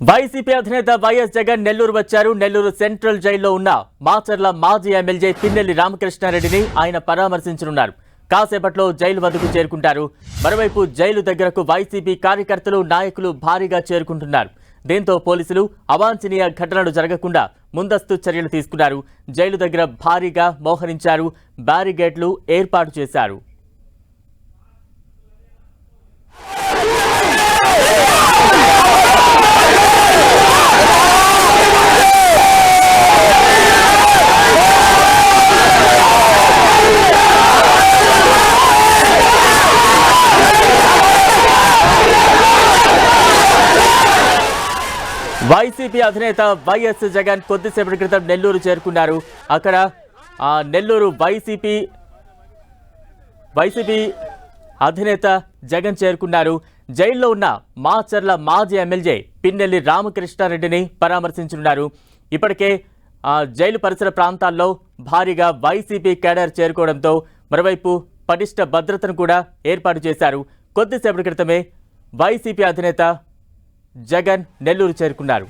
YCP అధినేత YS Jagan Nellore వచ్చారు. Nellore central జైల్లో ఉన్న మాచర్ల మాజీ ఎమ్మెల్యే పిన్నెల్లి రామకృష్ణారెడ్డిని ఆయన పరామర్శించనున్నారు. కాసేపట్లో జైలు వద్దకు చేరుకుంటారు. మరోవైపు జైలు దగ్గరకు వైసీపీ కార్యకర్తలు, నాయకులు భారీగా చేరుకుంటున్నారు. దీంతో పోలీసులు అవాంఛనీయ ఘటనలు జరగకుండా ముందస్తు చర్యలు తీసుకున్నారు. జైలు దగ్గర భారీగా మోహరించారు. బ్యారిగేడ్లు ఏర్పాటు చేశారు. వైసీపీ అధినేత వైఎస్ జగన్ కొద్దిసేపటి క్రితం నెల్లూరు చేరుకున్నారు. అక్కడ నెల్లూరు వైసీపీ అధినేత జగన్ చేరుకున్నారు. జైల్లో ఉన్న మాచర్ల మాజీ ఎమ్మెల్యే పిన్నెల్లి రామకృష్ణారెడ్డిని పరామర్శించనున్నారు. ఇప్పటికే జైలు పరిసర ప్రాంతాల్లో భారీగా వైసీపీ కేడర్ చేరుకోవడంతో మరోవైపు పటిష్ట భద్రతను కూడా ఏర్పాటు చేశారు. కొద్దిసేపటి క్రితమే వైసీపీ అధినేత జగన్ నెల్లూరు చేరుకున్నారు.